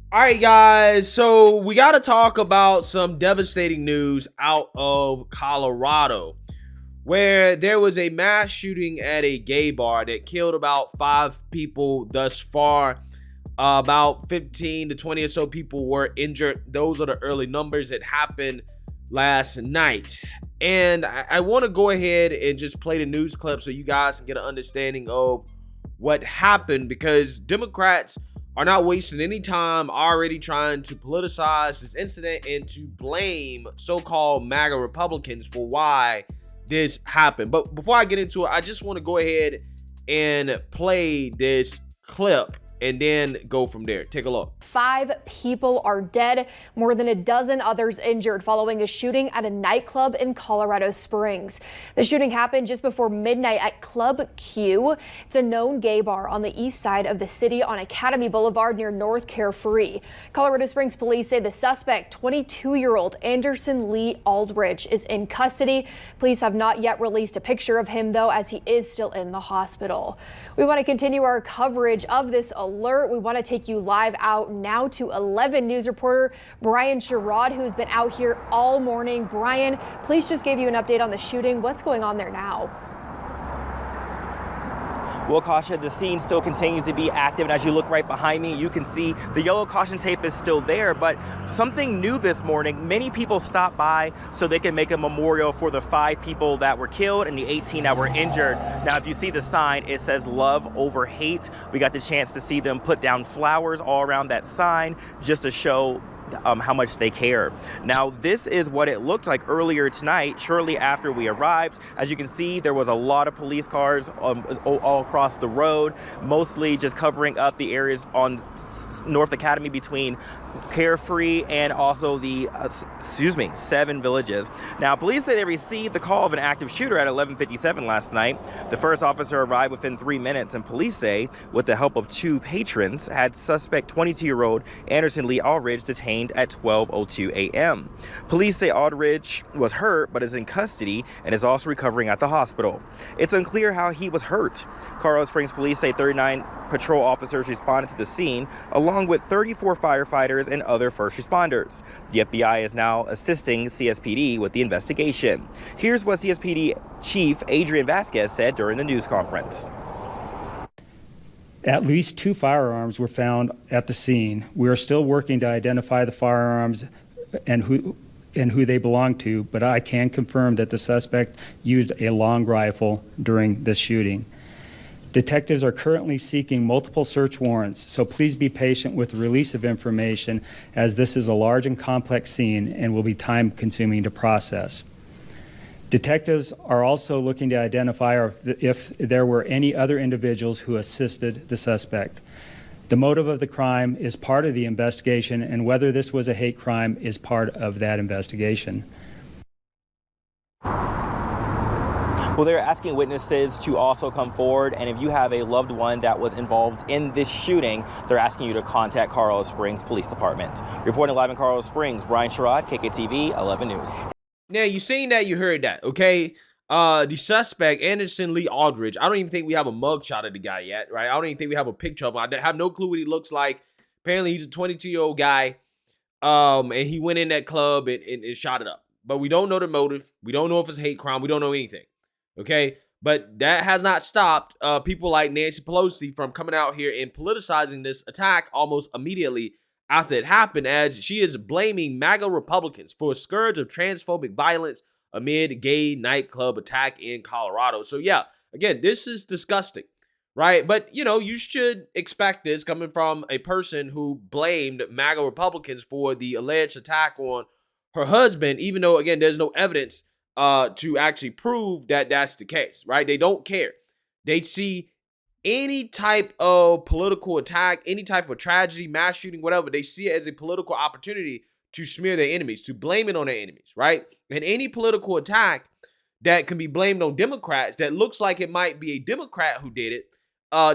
All right, guys. So we got to talk about some devastating news out of Colorado, where there was a mass shooting at a gay bar that killed about 5 people thus far. About 15 to 20 or so people were injured. Those are the early numbers that happened last night. And I want to go ahead and just play the news clip so you guys can get an understanding of what happened, because Democrats are not wasting any time already trying to politicize this incident and to blame so-called MAGA Republicans for why this happened. But before I get into it, I just want to go ahead and play this clip and then go from there. Take a look. 5 people are dead, more than a dozen others injured following a shooting at a nightclub in Colorado Springs. The shooting happened just before midnight at Club Q. It's a known gay bar on the east side of the city on Academy Boulevard near North Carefree. Colorado Springs police say the suspect, 22-year-old Anderson Lee Aldridge, is in custody. Police have not yet released a picture of him, though, as he is still in the hospital. We want to continue our coverage of this alert. We want to take you live out now to 11 News reporter Brian Sherrod, who's been out here all morning. Brian, police just gave you an update on the shooting. What's going on there now? Well, Kasha, the scene still continues to be active, and as you look right behind me, you can see the yellow caution tape is still there, but something new this morning. Many people stopped by so they can make a memorial for the 5 people that were killed and the 18 that were injured. Now, if you see the sign, it says love over hate. We got the chance to see them put down flowers all around that sign just to show how much they care. Now, this is what it looked like earlier tonight, shortly after we arrived. As you can see, there was a lot of police cars all across the road, mostly just covering up the areas on North Academy between Carefree and also the 7 villages. Now, police say they received the call of an active shooter at 11:57 last night. The first officer arrived within 3 minutes, and police say, with the help of 2 patrons, had suspect 22-year-old Anderson Lee Aldridge detained at 12:02 a.m. Police say Aldridge was hurt but is in custody and is also recovering at the hospital. It's unclear how he was hurt. Colorado Springs police say 39 patrol officers responded to the scene, along with 34 firefighters and other first responders. The FBI is now assisting CSPD with the investigation. Here's what CSPD Chief Adrian Vasquez said during the news conference. At least 2 firearms were found at the scene. We are still working to identify the firearms and who they belong to, but I can confirm that the suspect used a long rifle during this shooting. Detectives are currently seeking multiple search warrants, so please be patient with the release of information, as this is a large and complex scene and will be time-consuming to process. Detectives are also looking to identify if there were any other individuals who assisted the suspect. The motive of the crime is part of the investigation, and whether this was a hate crime is part of that investigation. Well, they're asking witnesses to also come forward, and if you have a loved one that was involved in this shooting, they're asking you to contact Colorado Springs Police Department. Reporting live in Colorado Springs, Brian Sherrod, KKTV 11 News. Now, you seen that, you heard that, okay? The suspect, Anderson Lee Aldridge, I don't even think we have a mugshot of the guy yet, right? I don't even think we have a picture of him. I have no clue what he looks like. Apparently, he's a 22-year-old guy, and he went in that club and shot it up. But we don't know the motive. We don't know if it's a hate crime. We don't know anything, okay? But that has not stopped people like Nancy Pelosi from coming out here and politicizing this attack almost immediately after it happened, as she is blaming MAGA Republicans for a scourge of transphobic violence amid gay nightclub attack in Colorado. So yeah, again, this is disgusting, right? But, you know, you should expect this coming from a person who blamed MAGA Republicans for the alleged attack on her husband, even though, again, there's no evidence to actually prove that that's the case, right? They don't care. They see any type of political attack, any type of tragedy, mass shooting, whatever, they see it as a political opportunity to smear their enemies, to blame it on their enemies, right? And any political attack that can be blamed on Democrats that looks like it might be a Democrat who did it,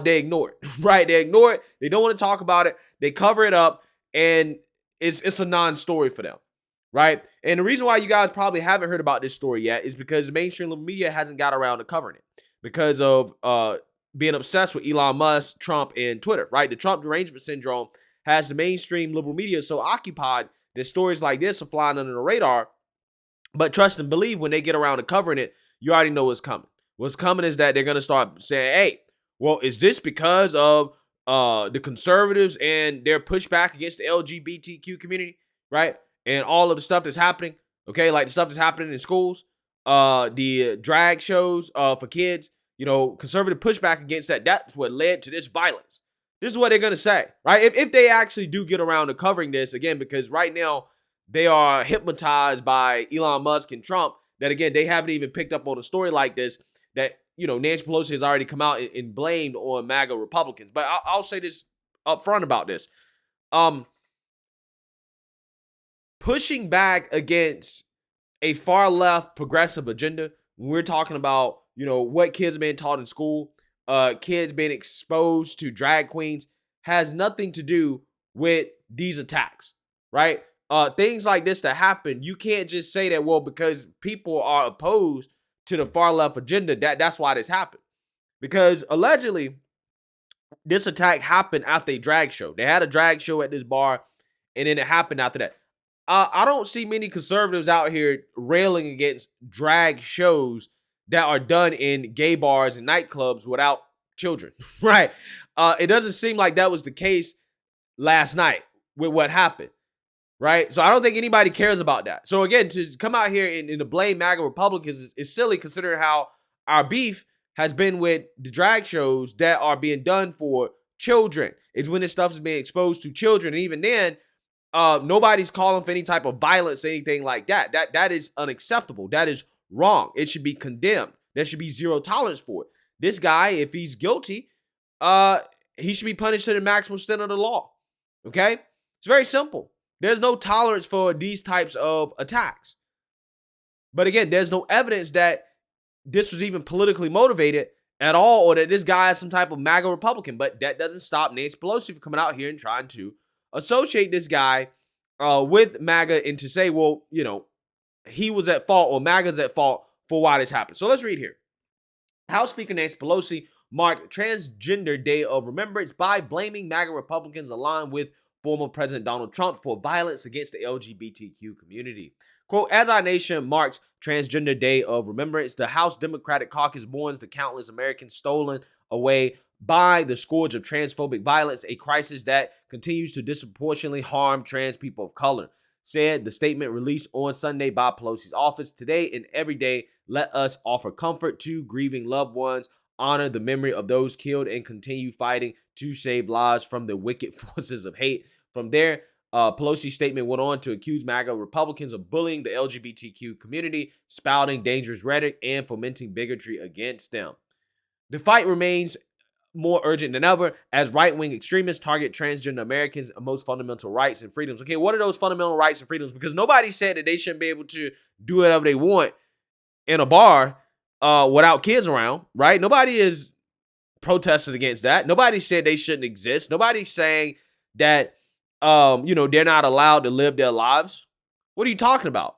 they ignore it, right? They ignore it. They don't want to talk about it. They cover it up, and it's a non-story for them, right? And the reason why you guys probably haven't heard about this story yet is because the mainstream media hasn't got around to covering it because of being obsessed with Elon Musk, Trump, and Twitter, right? The Trump derangement syndrome has the mainstream liberal media so occupied that stories like this are flying under the radar. But trust and believe, when they get around to covering it, you already know what's coming. What's coming is that they're going to start saying, hey, well, is this because of the conservatives and their pushback against the LGBTQ community, right? And all of the stuff that's happening, okay? Like the stuff that's happening in schools, the drag shows for kids, conservative pushback against that. That's what led to this violence. This is what they're going to say, right? If they actually do get around to covering this, again, because right now they are hypnotized by Elon Musk and Trump, that, again, they haven't even picked up on a story like this, that, Nancy Pelosi has already come out and blamed on MAGA Republicans. But I'll say this up front about this. Pushing back against a far left progressive agenda, when we're talking about, what kids are being taught in school, kids being exposed to drag queens, has nothing to do with these attacks, right? Things like this that happen, you can't just say that, well, because people are opposed to the far left agenda, that's why this happened. Because allegedly, this attack happened after a drag show. They had a drag show at this bar, and then it happened after that. I don't see many conservatives out here railing against drag shows that are done in gay bars and nightclubs without children, right? It doesn't seem like that was the case last night with what happened, right? So I don't think anybody cares about that. So again, to come out here and to blame MAGA Republicans is silly, considering how our beef has been with the drag shows that are being done for children. It's when this stuff is being exposed to children. And even then, nobody's calling for any type of violence or anything like that. That is unacceptable. That is wrong. It should be condemned. There should be zero tolerance for it. This guy, if he's guilty, he should be punished to the maximum extent of the law. Okay? It's very simple. There's no tolerance for these types of attacks. But again, there's no evidence that this was even politically motivated at all, or that this guy is some type of MAGA Republican. But that doesn't stop Nancy Pelosi from coming out here and trying to associate this guy with MAGA and to say, well, he was at fault, or MAGA's at fault for why this happened. So let's read here. House Speaker Nancy Pelosi marked Transgender Day of Remembrance by blaming MAGA Republicans aligned with former President Donald Trump for violence against the LGBTQ community. Quote, as our nation marks Transgender Day of Remembrance, the House Democratic Caucus mourns the countless Americans stolen away by the scourge of transphobic violence, a crisis that continues to disproportionately harm trans people of color, said the statement released on Sunday by Pelosi's office. Today and every day, let us offer comfort to grieving loved ones, honor the memory of those killed, and continue fighting to save lives from the wicked forces of hate. From there, Pelosi's statement went on to accuse MAGA Republicans of bullying the LGBTQ community, spouting dangerous rhetoric, and fomenting bigotry against them. The fight remains more urgent than ever as right-wing extremists target transgender Americans' most fundamental rights and freedoms. Okay, what are those fundamental rights and freedoms? Because nobody said that they shouldn't be able to do whatever they want in a bar without kids around, right? Nobody is protesting against that. Nobody said they shouldn't exist. Nobody's saying that, they're not allowed to live their lives. What are you talking about?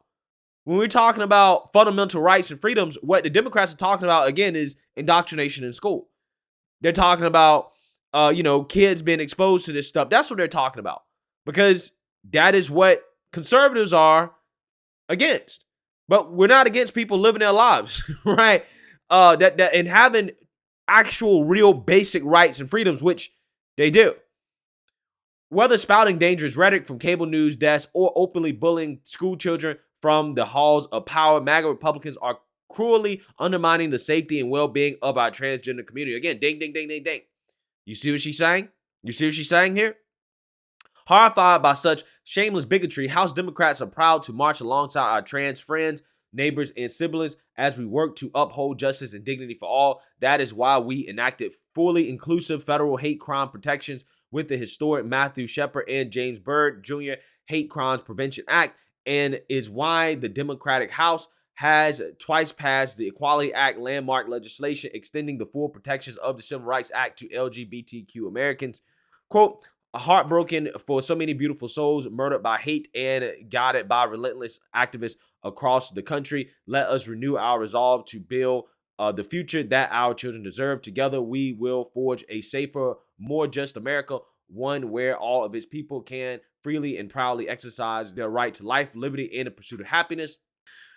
When we're talking about fundamental rights and freedoms, what the Democrats are talking about, again, is indoctrination in school. They're talking about, kids being exposed to this stuff. That's what they're talking about, because that is what conservatives are against. But we're not against people living their lives, right? And having actual, real, basic rights and freedoms, which they do. Whether spouting dangerous rhetoric from cable news desks or openly bullying school children from the halls of power, MAGA Republicans are cruelly undermining the safety and well-being of our transgender community. Again, ding, ding, ding, ding, ding. You see what she's saying? You see what she's saying here? Horrified by such shameless bigotry, House Democrats are proud to march alongside our trans friends, neighbors, and siblings as we work to uphold justice and dignity for all. That is why we enacted fully inclusive federal hate crime protections with the historic Matthew Shepard and James Byrd Jr. Hate Crimes Prevention Act, and is why the Democratic House has twice passed the Equality Act landmark legislation extending the full protections of the Civil Rights Act to LGBTQ Americans. Quote, heartbroken for so many beautiful souls murdered by hate and guided by relentless activists across the country. Let us renew our resolve to build the future that our children deserve. Together, we will forge a safer, more just America. one where all of its people can freely and proudly exercise their right to life, liberty, and the pursuit of happiness.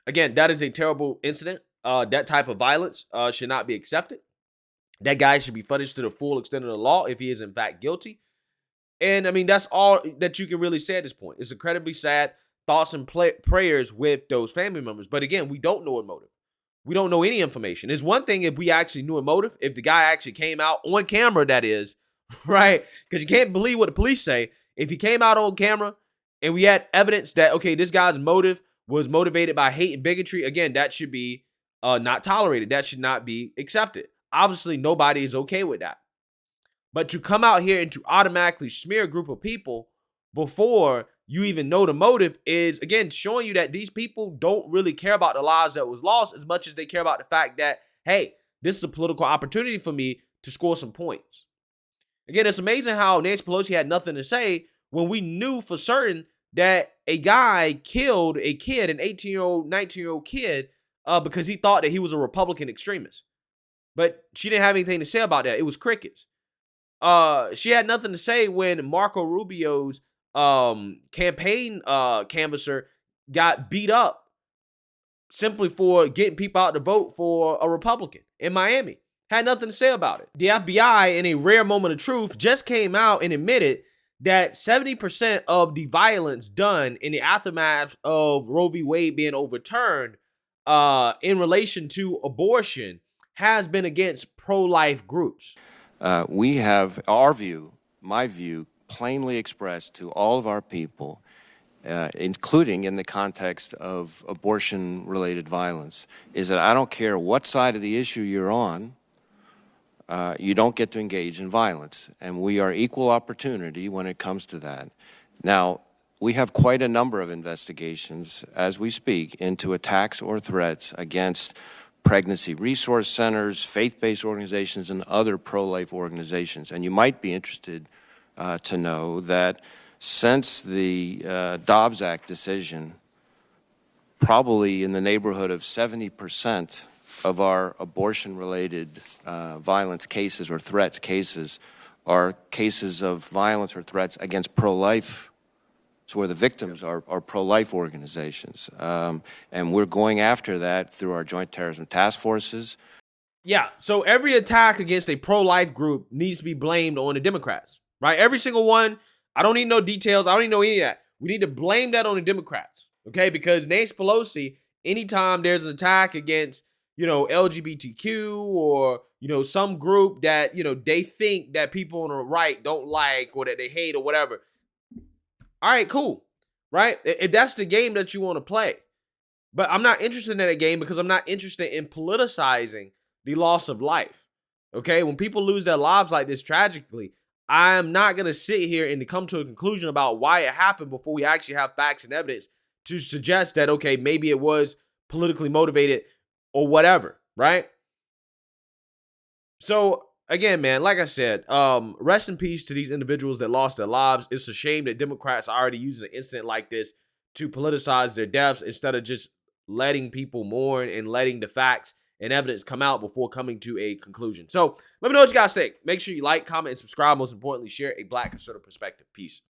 Again, that is a terrible incident. That type of violence should not be accepted. That guy should be punished to the full extent of the law if he is in fact guilty. And I mean, that's all that you can really say at this point. It's incredibly sad. Thoughts and prayers with those family members. But again, we don't know a motive. We don't know any information. It's one thing if we actually knew a motive, if the guy actually came out on camera, that is, right? Because you can't believe what the police say. If he came out on camera and we had evidence that, okay, this guy's motive was motivated by hate and bigotry, again, that should be not tolerated. That should not be accepted. Obviously, nobody is okay with that. But to come out here and to automatically smear a group of people before you even know the motive is, again, showing you that these people don't really care about the lives that was lost as much as they care about the fact that, hey, this is a political opportunity for me to score some points. Again, it's amazing how Nancy Pelosi had nothing to say when we knew for certain that a guy killed a kid, an 18-year-old, 19-year-old kid, because he thought that he was a Republican extremist. But she didn't have anything to say about that. It was crickets. She had nothing to say when Marco Rubio's campaign canvasser got beat up simply for getting people out to vote for a Republican in Miami. Had nothing to say about it. The FBI, in a rare moment of truth, just came out and admitted that 70% of the violence done in the aftermath of Roe v. Wade being overturned in relation to abortion has been against pro-life groups. We have our view, my view, plainly expressed to all of our people, including in the context of abortion-related violence, is that I don't care what side of the issue you're on, you don't get to engage in violence. And we are equal opportunity when it comes to that. Now, we have quite a number of investigations as we speak into attacks or threats against pregnancy resource centers, faith-based organizations, and other pro-life organizations. And you might be interested to know that since the Dobbs Act decision, probably in the neighborhood of 70% of our abortion-related violence cases or threats cases are cases of violence or threats against pro-life. So where the victims are pro-life organizations. And we're going after that through our joint terrorism task forces. Yeah, so every attack against a pro-life group needs to be blamed on the Democrats, right? Every single one. I don't need no details. I don't need no any of that. We need to blame that on the Democrats, okay? Because Nancy Pelosi, anytime there's an attack against, LGBTQ or, some group that, they think that people on the right don't like or that they hate or whatever. All right, cool, right? If that's the game that you want to play. But I'm not interested in that game because I'm not interested in politicizing the loss of life, okay? When people lose their lives like this tragically, I'm not going to sit here and come to a conclusion about why it happened before we actually have facts and evidence to suggest that, okay, maybe it was politically motivated or whatever, right? So, again, man, like I said, rest in peace to these individuals that lost their lives. It's a shame that Democrats are already using an incident like this to politicize their deaths instead of just letting people mourn and letting the facts and evidence come out before coming to a conclusion. So let me know what you guys think. Make sure you like, comment, and subscribe. Most importantly, share a Black conservative perspective. Peace.